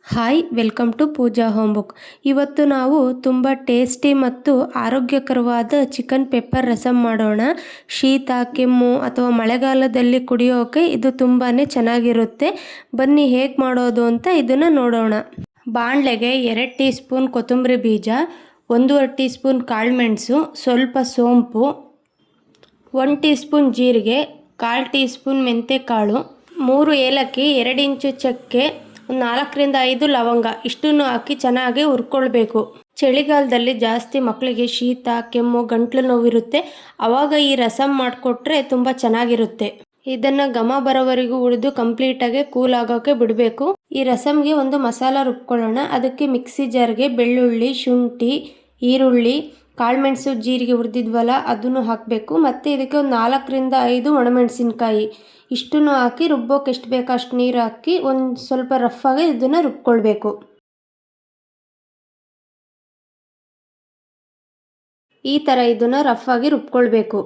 Hi welcome to Pooja home book. ಇವತ್ತು ನಾವು ತುಂಬ ಟೇಸ್ಟಿ ಮತ್ತು ಆರೋಗ್ಯಕರವಾದ ಚಿಕನ್ ಪೆಪ್ಪರ್ ರಸಮ್ ಮಾಡೋಣ. ಶೀತ ಕೆಮ್ಮು ಅಥವಾ ಮಳೆಗಾಲದಲ್ಲಿ ಕುಡಿಯೋಕೆ ಇದು ತುಂಬಾ ಚೆನ್ನಾಗಿರುತ್ತೆ. ಬನ್ನಿ ಹೇಗೆ ಮಾಡೋದು ಅಂತ ಇದನ್ನು ನೋಡೋಣ. ಬಾಣಲೆಗೆ 2 ಟೀ ಸ್ಪೂನ್ ಕೊತ್ತಂಬರಿ ಬೀಜ, 1.5 ಟೀ ಸ್ಪೂನ್ ಕಾಳುಮೆಣಸು, ಸ್ವಲ್ಪ ಸೋಂಪು, 1 ಟೀ ಸ್ಪೂನ್ ಜೀರಿಗೆ, 1/4 ಟೀ ಸ್ಪೂನ್ ಮೆಂತ್ಯಕಾಳು, 3 ಏಲಕ್ಕಿ, 2 ಇಂಚು ಚಕ್ಕೆ, 4ರಿಂದ 5 ಲವಂಗ ಇಷ್ಟನ್ನು ಹಾಕಿ ಚೆನ್ನಾಗಿ ಹುರ್ಕೊಳ್ಬೇಕು. ಚಳಿಗಾಲದಲ್ಲಿ ಜಾಸ್ತಿ ಮಕ್ಕಳಿಗೆ ಶೀತ ಕೆಮ್ಮು ಗಂಟ್ಲು ನೋವಿರುತ್ತೆ. ಆವಾಗ ಈ ರಸಮ್ ಮಾಡಿಕೊಟ್ರೆ ತುಂಬ ಚೆನ್ನಾಗಿರುತ್ತೆ. ಇದನ್ನು ಘಮ ಬರೋವರೆಗೂ ಹುರಿದು ಕಂಪ್ಲೀಟಾಗಿ ಕೂಲ್ ಆಗೋಕ್ಕೆ ಬಿಡಬೇಕು. ಈ ರಸಮ್ಗೆ ಒಂದು ಮಸಾಲ ರುಬ್ಕೊಳ್ಳೋಣ. ಅದಕ್ಕೆ ಮಿಕ್ಸಿ ಜಾರ್ಗೆ ಬೆಳ್ಳುಳ್ಳಿ, ಶುಂಠಿ, ಈರುಳ್ಳಿ, ಕಾಳುಮೆಣಸು, ಜೀರಿಗೆ ಹುರಿದಿದ್ವಲ್ಲ ಅದನ್ನು ಹಾಕಬೇಕು. ಮತ್ತು ಇದಕ್ಕೆ ಒಂದು 4ರಿಂದ 5 ಒಣಮೆಣಸಿನ್ಕಾಯಿ ಇಷ್ಟನ್ನು ಹಾಕಿ ರುಬ್ಬೋಕೆ ಎಷ್ಟು ಬೇಕೋ ಅಷ್ಟು ನೀರು ಹಾಕಿ ಒಂದು ಸ್ವಲ್ಪ ರಫಾಗಿ ಇದನ್ನು ರುಬ್ಕೊಳ್ಬೇಕು. ಈ ಥರ ಇದನ್ನು ರಫಾಗಿ ರುಬ್ಕೊಳ್ಬೇಕು.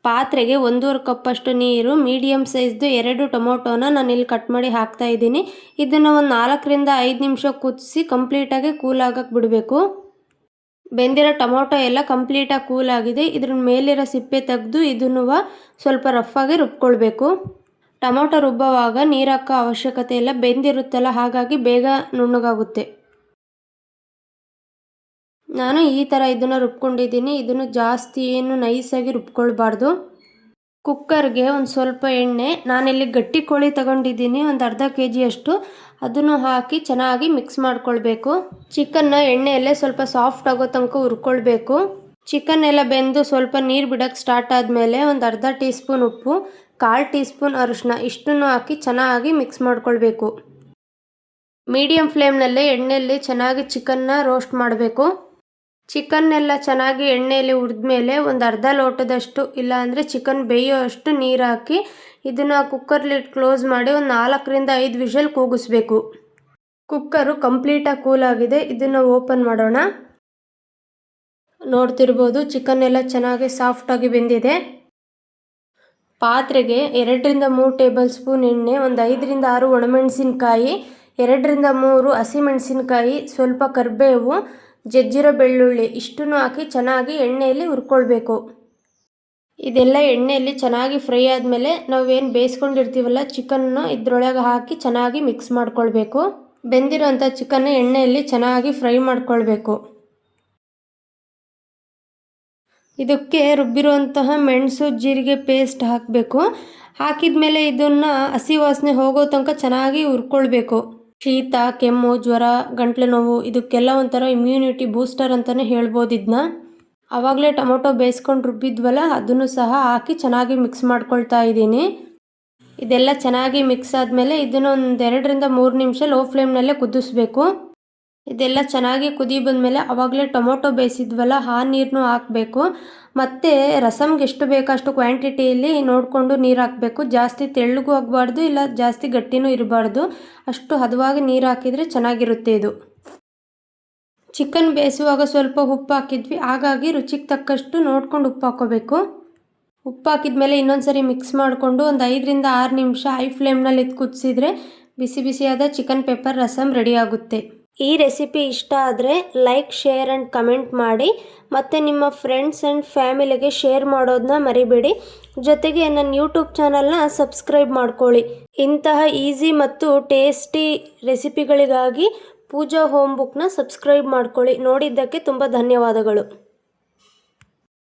ಪಾತ್ರೆಗೆ 1.5 ಕಪ್ಪಷ್ಟು ನೀರು, ಮೀಡಿಯಮ್ ಸೈಜ್ದು 2 ಟೊಮೊಟೊನ ನಾನಿಲ್ಲಿ ಕಟ್ ಮಾಡಿ ಹಾಕ್ತಾ ಇದ್ದೀನಿ. ಇದನ್ನು ಒಂದು 4ರಿಂದ 5 ನಿಮಿಷ ಕುದಿಸಿ ಕಂಪ್ಲೀಟಾಗಿ ಕೂಲ್ ಆಗಕ್ಕೆ ಬಿಡಬೇಕು. ಬೆಂದಿರೋ ಟೊಮೊಟೊ ಎಲ್ಲ ಕಂಪ್ಲೀಟಾಗಿ ಕೂಲ್ ಆಗಿದೆ. ಇದ್ರ ಮೇಲಿರೋ ಸಿಪ್ಪೆ ತೆಗೆದು ಇದನ್ನು ಸ್ವಲ್ಪ ರಫಾಗಿ ರುಬ್ಕೊಳ್ಬೇಕು. ಟೊಮೊಟೊ ರುಬ್ಬುವಾಗ ನೀರು ಹಾಕೋ ಅವಶ್ಯಕತೆ ಇಲ್ಲ, ಬೆಂದಿರುತ್ತಲ್ಲ ಹಾಗಾಗಿ ಬೇಗ ನುಣ್ಣಗಾಗುತ್ತೆ. ನಾನು ಈ ಥರ ಇದನ್ನು ರುಬ್ಕೊಂಡಿದ್ದೀನಿ. ಇದನ್ನು ಜಾಸ್ತಿ ಏನು ನೈಸಾಗಿ ರುಬ್ಕೊಳ್ಬಾರ್ದು. ಕುಕ್ಕರ್ಗೆ ಒಂದು ಸ್ವಲ್ಪ ಎಣ್ಣೆ, ನಾನಿಲ್ಲಿ ಗಟ್ಟಿ ಕೋಳಿ ತಗೊಂಡಿದ್ದೀನಿ ಒಂದು ಅರ್ಧ kg ಅಷ್ಟು. ಅದನ್ನು ಹಾಕಿ ಚೆನ್ನಾಗಿ ಮಿಕ್ಸ್ ಮಾಡ್ಕೊಳ್ಬೇಕು. ಚಿಕನ್ನ ಎಣ್ಣೆಯಲ್ಲೇ ಸ್ವಲ್ಪ ಸಾಫ್ಟ್ ಆಗೋ ತನಕ ಹುರ್ಕೊಳ್ಬೇಕು. ಚಿಕನ್ ಎಲ್ಲ ಬೆಂದು ಸ್ವಲ್ಪ ನೀರು ಬಿಡೋಕ್ಕೆ ಸ್ಟಾರ್ಟ್ ಆದಮೇಲೆ ಒಂದು ಅರ್ಧ ಟೀ ಸ್ಪೂನ್ ಉಪ್ಪು, 1/4 ಟೀ ಸ್ಪೂನ್ ಅರಿಶಿನ ಇಷ್ಟನ್ನು ಹಾಕಿ ಚೆನ್ನಾಗಿ ಮಿಕ್ಸ್ ಮಾಡ್ಕೊಳ್ಬೇಕು. ಮೀಡಿಯಮ್ ಫ್ಲೇಮ್ನಲ್ಲೇ ಎಣ್ಣೆಯಲ್ಲಿ ಚೆನ್ನಾಗಿ ಚಿಕನ್ನ ರೋಸ್ಟ್ ಮಾಡಬೇಕು. ಚಿಕನ್ನೆಲ್ಲ ಚೆನ್ನಾಗಿ ಎಣ್ಣೆಯಲ್ಲಿ ಹುರಿದ್ಮೇಲೆ ಒಂದು ಅರ್ಧ ಲೋಟದಷ್ಟು ಇಲ್ಲಾಂದರೆ ಚಿಕನ್ ಬೇಯೋ ಅಷ್ಟು ನೀರು ಹಾಕಿ ಇದನ್ನು ಕುಕ್ಕರ್ ಲಿಡ್ ಕ್ಲೋಸ್ ಮಾಡಿ ಒಂದು 4ರಿಂದ 5 ವಿಷಲ್ ಕೂಗಿಸ್ಬೇಕು. ಕುಕ್ಕರು ಕಂಪ್ಲೀಟಾಗಿ ಕೂಲ್ ಆಗಿದೆ. ಇದನ್ನು ಓಪನ್ ಮಾಡೋಣ. ನೋಡ್ತಿರ್ಬೋದು ಚಿಕನ್ ಎಲ್ಲ ಚೆನ್ನಾಗಿ ಸಾಫ್ಟಾಗಿ ಬೆಂದಿದೆ. ಪಾತ್ರೆಗೆ 2ರಿಂದ 3 ಟೇಬಲ್ ಸ್ಪೂನ್ ಎಣ್ಣೆ, ಒಂದು 5ರಿಂದ 6 ಒಣಮೆಣಸಿನ್ಕಾಯಿ, 2ರಿಂದ 3 ಹಸಿಮೆಣಸಿನ್ಕಾಯಿ, ಸ್ವಲ್ಪ ಕರಿಬೇವು, ಜಜ್ಜಿರೋ ಬೆಳ್ಳುಳ್ಳಿ ಇಷ್ಟನ್ನು ಹಾಕಿ ಚೆನ್ನಾಗಿ ಎಣ್ಣೆಯಲ್ಲಿ ಹುರ್ಕೊಳ್ಬೇಕು. ಇದೆಲ್ಲ ಎಣ್ಣೆಯಲ್ಲಿ ಚೆನ್ನಾಗಿ ಫ್ರೈ ಆದಮೇಲೆ ನಾವೇನು ಬೇಯಿಸ್ಕೊಂಡಿರ್ತೀವಲ್ಲ ಚಿಕನ್ನು ಇದರೊಳಗೆ ಹಾಕಿ ಚೆನ್ನಾಗಿ ಮಿಕ್ಸ್ ಮಾಡ್ಕೊಳ್ಬೇಕು. ಬೆಂದಿರೋಂಥ ಚಿಕನ್ ಎಣ್ಣೆಯಲ್ಲಿ ಚೆನ್ನಾಗಿ ಫ್ರೈ ಮಾಡ್ಕೊಳ್ಬೇಕು. ಇದಕ್ಕೆ ರುಬ್ಬಿರುವಂತಹ ಮೆಣಸು ಜೀರಿಗೆ ಪೇಸ್ಟ್ ಹಾಕಬೇಕು. ಹಾಕಿದ ಮೇಲೆ ಇದನ್ನು ಹಸಿ ವಾಸನೆ ಹೋಗೋ ತನಕ ಚೆನ್ನಾಗಿ ಹುರ್ಕೊಳ್ಬೇಕು. ಶೀತ ಕೆಮ್ಮು ಜ್ವರ ಗಂಟ್ಲು ನೋವು ಇದಕ್ಕೆಲ್ಲ ಒಂಥರ ಇಮ್ಯುನಿಟಿ ಬೂಸ್ಟರ್ ಅಂತಲೇ ಹೇಳ್ಬೋದು. ಇದನ್ನ ಆವಾಗಲೇ ಟೊಮೊಟೊ ಬೇಯಿಸ್ಕೊಂಡು ರುಬ್ಬಿದ್ವಲ್ಲ ಅದನ್ನು ಸಹ ಹಾಕಿ ಚೆನ್ನಾಗಿ ಮಿಕ್ಸ್ ಮಾಡ್ಕೊಳ್ತಾ ಇದ್ದೀನಿ. ಇದೆಲ್ಲ ಚೆನ್ನಾಗಿ ಮಿಕ್ಸ್ ಆದಮೇಲೆ ಇದನ್ನು ಒಂದು 2ರಿಂದ 3 ನಿಮಿಷ ಲೋ ಫ್ಲೇಮ್ನಲ್ಲೇ ಕುದಿಸ್ಬೇಕು. ಇದೆಲ್ಲ ಚೆನ್ನಾಗಿ ಕುದಿ ಬಂದಮೇಲೆ ಆವಾಗಲೇ ಟೊಮೊಟೊ ಬೇಯಿಸಿದ್ವಲ್ಲ ಆ ನೀರನ್ನು ಹಾಕಬೇಕು. ಮತ್ತು ರಸಮ್ಗೆ ಎಷ್ಟು ಬೇಕೋ ಅಷ್ಟು ಕ್ವಾಂಟಿಟಿಯಲ್ಲಿ ನೋಡಿಕೊಂಡು ನೀರು ಹಾಕಬೇಕು. ಜಾಸ್ತಿ ತೆಳ್ಳಗೂ ಆಗಬಾರ್ದು, ಇಲ್ಲ ಜಾಸ್ತಿ ಗಟ್ಟಿನೂ ಇರಬಾರ್ದು. ಅಷ್ಟು ಹದವಾಗಿ ನೀರು ಹಾಕಿದರೆ ಚೆನ್ನಾಗಿರುತ್ತೆ ಇದು. ಚಿಕನ್ ಬೇಯಿಸುವಾಗ ಸ್ವಲ್ಪ ಉಪ್ಪು ಹಾಕಿದ್ವಿ, ಹಾಗಾಗಿ ರುಚಿಗೆ ತಕ್ಕಷ್ಟು ನೋಡ್ಕೊಂಡು ಉಪ್ಪು ಹಾಕೋಬೇಕು. ಉಪ್ಪು ಹಾಕಿದ್ಮೇಲೆ ಇನ್ನೊಂದು ಸರಿ ಮಿಕ್ಸ್ ಮಾಡಿಕೊಂಡು ಒಂದು 5ರಿಂದ 6 ನಿಮಿಷ ಹೈ ಫ್ಲೇಮ್ನಲ್ಲಿ ಇದು ಕುದಿಸಿದ್ರೆ ಬಿಸಿ ಬಿಸಿಯಾದ ಚಿಕನ್ ಪೆಪ್ಪರ್ ರಸಮ್ ರೆಡಿ ಆಗುತ್ತೆ. ಈ ರೆಸಿಪಿ ಇಷ್ಟ ಆದರೆ ಲೈಕ್, ಶೇರ್ ಆ್ಯಂಡ್ ಕಮೆಂಟ್ ಮಾಡಿ. ಮತ್ತು ನಿಮ್ಮ ಫ್ರೆಂಡ್ಸ್ ಆ್ಯಂಡ್ ಫ್ಯಾಮಿಲಿಗೆ ಶೇರ್ ಮಾಡೋದನ್ನ ಮರಿಬೇಡಿ. ಜೊತೆಗೆ ನನ್ನ ಯೂಟ್ಯೂಬ್ ಚಾನಲ್ನ ಸಬ್ಸ್ಕ್ರೈಬ್ ಮಾಡ್ಕೊಳ್ಳಿ. ಇಂತಹ ಈಸಿ ಮತ್ತು ಟೇಸ್ಟಿ ರೆಸಿಪಿಗಳಿಗಾಗಿ ಪೂಜಾ ಹೋಮ್ ಬುಕ್ನ ಸಬ್ಸ್ಕ್ರೈಬ್ ಮಾಡ್ಕೊಳ್ಳಿ. ನೋಡಿದ್ದಕ್ಕೆ ತುಂಬ ಧನ್ಯವಾದಗಳು.